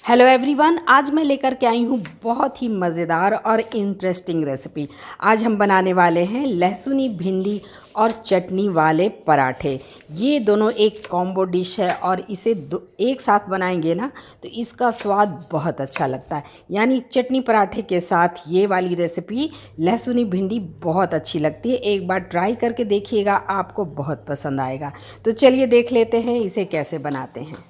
Hello everyone, आज मैं लेकर के आई हूँ बहुत ही मज़ेदार और इंटरेस्टिंग रेसिपी। आज हम बनाने वाले हैं लहसुनी भिंडी और चटनी वाले पराठे। ये दोनों एक कॉम्बो डिश है और इसे एक साथ बनाएंगे ना तो इसका स्वाद बहुत अच्छा लगता है। यानी चटनी पराठे के साथ ये वाली रेसिपी लहसुनी भिंडी बहुत अच्छी लगती है। एक बार ट्राई करके देखिएगा, आपको बहुत पसंद आएगा। तो चलिए देख लेते हैं इसे कैसे बनाते हैं।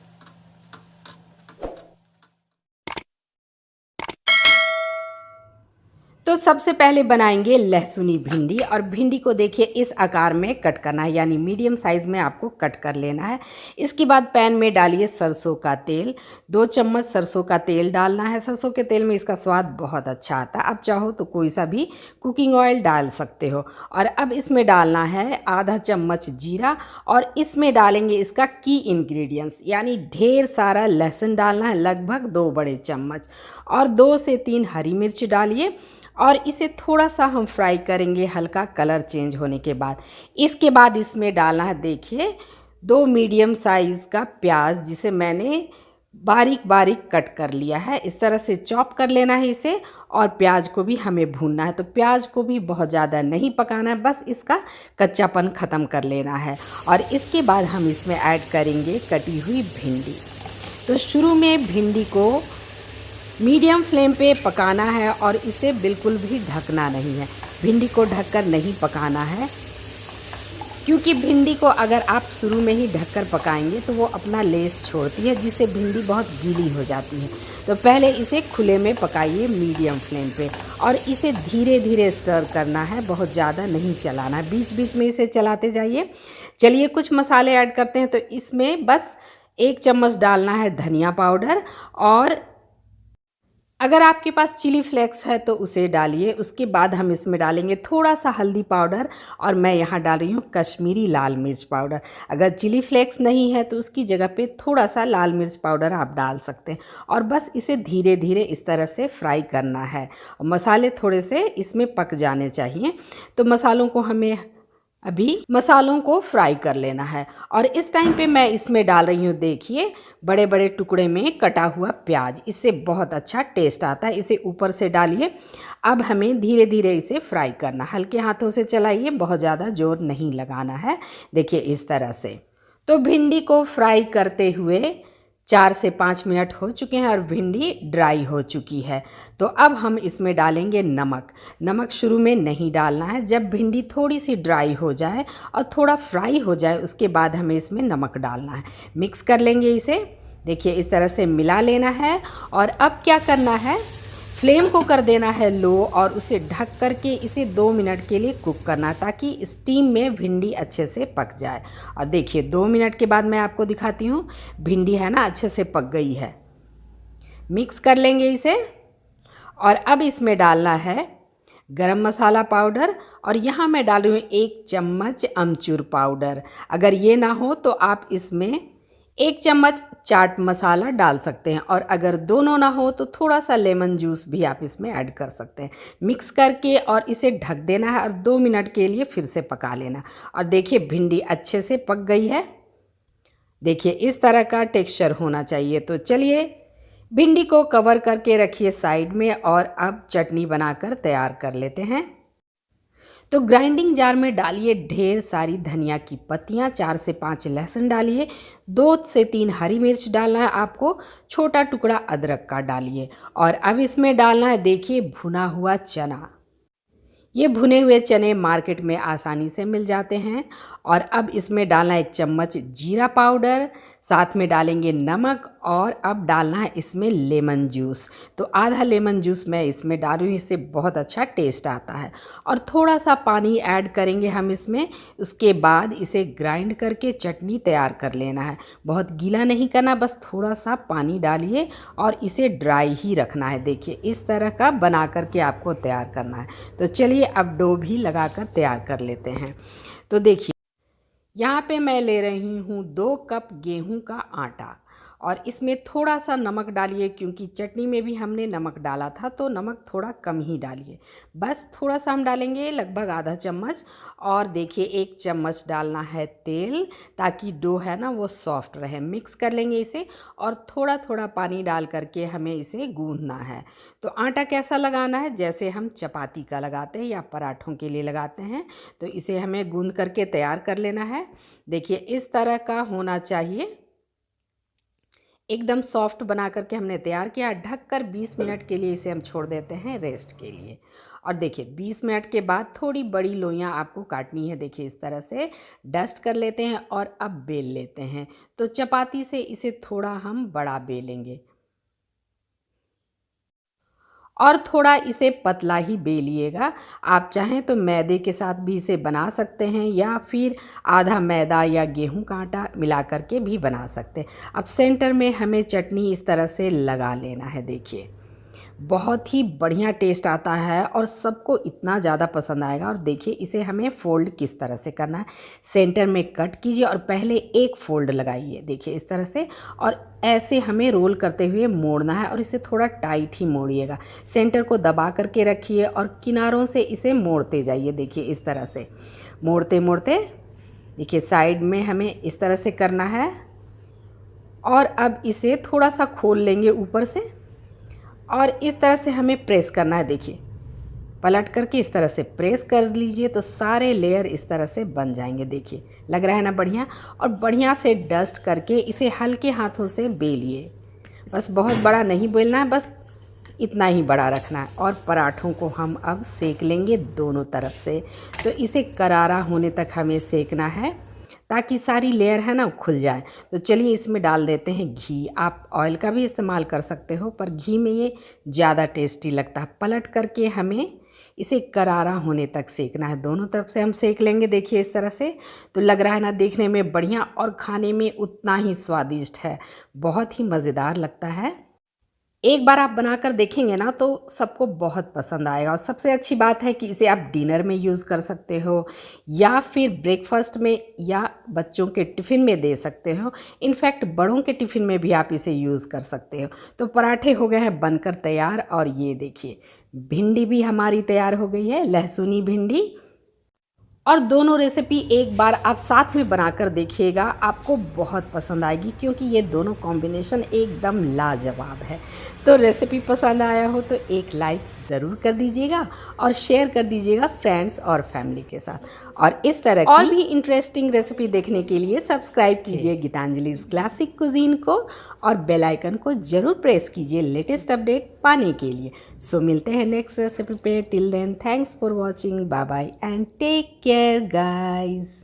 तो सबसे पहले बनाएंगे लहसुनी भिंडी। और भिंडी को देखिए इस आकार में कट करना है, यानी मीडियम साइज़ में आपको कट कर लेना है। इसके बाद पैन में डालिए सरसों का तेल। 2 चम्मच सरसों का तेल डालना है। सरसों के तेल में इसका स्वाद बहुत अच्छा आता है। आप चाहो तो कोई सा भी कुकिंग ऑयल डाल सकते हो। और अब इसमें डालना है आधा चम्मच जीरा और इसमें डालेंगे इसका की इंग्रेडिएंट्स, यानी ढेर सारा लहसुन डालना है, लगभग 2 बड़े चम्मच। और 2 से 3 हरी मिर्च डालिए और इसे थोड़ा सा हम फ्राई करेंगे हल्का कलर चेंज होने के बाद। इसके बाद इसमें डालना है, देखिए 2 मीडियम साइज़ का प्याज, जिसे मैंने बारीक बारीक कट कर लिया है। इस तरह से चॉप कर लेना है इसे। और प्याज को भी हमें भूनना है। तो प्याज को भी बहुत ज़्यादा नहीं पकाना है, बस इसका कच्चापन ख़त्म कर लेना है। और इसके बाद हम इसमें ऐड करेंगे कटी हुई भिंडी। तो शुरू में भिंडी को मीडियम फ्लेम पे पकाना है और इसे बिल्कुल भी ढकना नहीं है। भिंडी को ढककर नहीं पकाना है, क्योंकि भिंडी को अगर आप शुरू में ही ढककर पकाएंगे तो वो अपना लेस छोड़ती है, जिससे भिंडी बहुत गीली हो जाती है। तो पहले इसे खुले में पकाइए मीडियम फ्लेम पे और इसे धीरे धीरे स्टर करना है, बहुत ज़्यादा नहीं चलाना है, बीच बीच में इसे चलाते जाइए। चलिए कुछ मसाले ऐड करते हैं। तो इसमें बस 1 चम्मच डालना है धनिया पाउडर, और अगर आपके पास चिली फ्लेक्स है तो उसे डालिए। उसके बाद हम इसमें डालेंगे थोड़ा सा हल्दी पाउडर, और मैं यहाँ डाल रही हूँ कश्मीरी लाल मिर्च पाउडर। अगर चिली फ्लेक्स नहीं है तो उसकी जगह पे थोड़ा सा लाल मिर्च पाउडर आप डाल सकते हैं। और बस इसे धीरे धीरे इस तरह से फ्राई करना है। और मसाले थोड़े से इसमें पक जाने चाहिए। तो मसालों को फ्राई कर लेना है। और इस टाइम पे मैं इसमें डाल रही हूँ, देखिए बड़े बड़े टुकड़े में कटा हुआ प्याज। इससे बहुत अच्छा टेस्ट आता है। इसे ऊपर से डालिए। अब हमें धीरे धीरे इसे फ्राई करना, हल्के हाथों से चलाइए, बहुत ज़्यादा जोर नहीं लगाना है। देखिए इस तरह से। तो भिंडी को फ्राई करते हुए 4 से 5 मिनट हो चुके हैं और भिंडी ड्राई हो चुकी है। तो अब हम इसमें डालेंगे नमक। नमक शुरू में नहीं डालना है, जब भिंडी थोड़ी सी ड्राई हो जाए और थोड़ा फ्राई हो जाए उसके बाद हमें इसमें नमक डालना है। मिक्स कर लेंगे इसे, देखिए इस तरह से मिला लेना है। और अब क्या करना है, फ्लेम को कर देना है लो और उसे ढक करके इसे 2 मिनट के लिए कुक करना, ताकि स्टीम में भिंडी अच्छे से पक जाए। और देखिए 2 मिनट के बाद मैं आपको दिखाती हूँ, भिंडी है ना अच्छे से पक गई है। मिक्स कर लेंगे इसे। और अब इसमें डालना है गरम मसाला पाउडर, और यहाँ मैं डाल रही हूँ 1 चम्मच अमचूर पाउडर। अगर ये ना हो तो आप इसमें 1 चम्मच चाट मसाला डाल सकते हैं। और अगर दोनों ना हो तो थोड़ा सा लेमन जूस भी आप इसमें ऐड कर सकते हैं। मिक्स करके और इसे ढक देना है और 2 मिनट के लिए फिर से पका लेना। और देखिए भिंडी अच्छे से पक गई है। देखिए इस तरह का टेक्सचर होना चाहिए। तो चलिए भिंडी को कवर करके रखिए साइड में, और अब चटनी बनाकर तैयार कर लेते हैं। तो ग्राइंडिंग जार में डालिए ढेर सारी धनिया की पत्तियाँ, 4 से 5 लहसुन डालिए, 2 से 3 हरी मिर्च डालना है आपको, छोटा टुकड़ा अदरक का डालिए। और अब इसमें डालना है, देखिए भुना हुआ चना। ये भुने हुए चने मार्केट में आसानी से मिल जाते हैं। और अब इसमें डालना है 1 चम्मच जीरा पाउडर, साथ में डालेंगे नमक, और अब डालना है इसमें लेमन जूस। तो आधा लेमन जूस मैं इसमें डाल रही हूँ, इससे बहुत अच्छा टेस्ट आता है। और थोड़ा सा पानी ऐड करेंगे हम इसमें। उसके बाद इसे ग्राइंड करके चटनी तैयार कर लेना है। बहुत गीला नहीं करना, बस थोड़ा सा पानी डालिए और इसे ड्राई ही रखना है। देखिए इस तरह का बना करके आपको तैयार करना है। तो चलिए अब डो भी लगाकर तैयार कर लेते हैं। तो देखिए यहाँ पे मैं ले रही हूँ 2 कप गेहूं का आटा, और इसमें थोड़ा सा नमक डालिए, क्योंकि चटनी में भी हमने नमक डाला था, तो नमक थोड़ा कम ही डालिए। बस थोड़ा सा हम डालेंगे, लगभग आधा चम्मच। और देखिए 1 चम्मच डालना है तेल, ताकि डो है ना वो सॉफ्ट रहे। मिक्स कर लेंगे इसे और थोड़ा थोड़ा पानी डाल करके हमें इसे गूंदना है। तो आटा कैसा लगाना है, जैसे हम चपाती का लगाते हैं या पराठों के लिए लगाते हैं, तो इसे हमें गूंद करके तैयार कर लेना है। देखिए इस तरह का होना चाहिए, एकदम सॉफ्ट बना करके हमने तैयार किया। ढककर 20 मिनट के लिए इसे हम छोड़ देते हैं रेस्ट के लिए। और देखिए 20 मिनट के बाद थोड़ी बड़ी लोइयाँ आपको काटनी है। देखिए इस तरह से डस्ट कर लेते हैं और अब बेल लेते हैं। तो चपाती से इसे थोड़ा हम बड़ा बेलेंगे और थोड़ा इसे पतला ही बेलिएगा। आप चाहें तो मैदे के साथ भी इसे बना सकते हैं, या फिर आधा मैदा या गेहूं का आटा मिला करके भी बना सकते हैं। अब सेंटर में हमें चटनी इस तरह से लगा लेना है। देखिए बहुत ही बढ़िया टेस्ट आता है और सबको इतना ज़्यादा पसंद आएगा। और देखिए इसे हमें फ़ोल्ड किस तरह से करना है, सेंटर में कट कीजिए और पहले एक फ़ोल्ड लगाइए। देखिए इस तरह से, और ऐसे हमें रोल करते हुए मोड़ना है और इसे थोड़ा टाइट ही मोड़िएगा। सेंटर को दबा करके रखिए और किनारों से इसे मोड़ते जाइए। देखिए इस तरह से मोड़ते मोड़ते, देखिए साइड में हमें इस तरह से करना है। और अब इसे थोड़ा सा खोल लेंगे ऊपर से और इस तरह से हमें प्रेस करना है। देखिए पलट करके इस तरह से प्रेस कर लीजिए तो सारे लेयर इस तरह से बन जाएंगे। देखिए लग रहा है ना बढ़िया। और बढ़िया से डस्ट करके इसे हल्के हाथों से बेलिए। बस बहुत बड़ा नहीं बेलना है, बस इतना ही बड़ा रखना है। और पराठों को हम अब सेक लेंगे दोनों तरफ से। तो इसे करारा होने तक हमें सेकना है, ताकि सारी लेयर है ना खुल जाए। तो चलिए इसमें डाल देते हैं घी। आप ऑयल का भी इस्तेमाल कर सकते हो, पर घी में ये ज़्यादा टेस्टी लगता है। पलट करके हमें इसे करारा होने तक सेकना है। दोनों तरफ से हम सेक लेंगे। देखिए इस तरह से, तो लग रहा है ना देखने में बढ़िया और खाने में उतना ही स्वादिष्ट है। बहुत ही मज़ेदार लगता है। एक बार आप बनाकर देखेंगे ना तो सबको बहुत पसंद आएगा। और सबसे अच्छी बात है कि इसे आप डिनर में यूज़ कर सकते हो, या फिर ब्रेकफास्ट में, या बच्चों के टिफ़िन में दे सकते हो। इनफैक्ट बड़ों के टिफ़िन में भी आप इसे यूज़ कर सकते हो। तो पराठे हो गए हैं बनकर तैयार। और ये देखिए भिंडी भी हमारी तैयार हो गई है, लहसुनी भिंडी। और दोनों रेसिपी एक बार आप साथ में बनाकर देखिएगा, आपको बहुत पसंद आएगी, क्योंकि ये दोनों कॉम्बिनेशन एकदम लाजवाब है। तो रेसिपी पसंद आया हो तो एक लाइक ज़रूर कर दीजिएगा और शेयर कर दीजिएगा फ्रेंड्स और फैमिली के साथ। और इस तरह की और भी इंटरेस्टिंग रेसिपी देखने के लिए सब्सक्राइब कीजिए गीतांजलि's क्लासिक कुजीन को, और बेल आइकन को ज़रूर प्रेस कीजिए लेटेस्ट अपडेट पाने के लिए। सो मिलते हैं नेक्स्ट रेसिपी पे। Till then thanks for watching, bye bye and take care guys.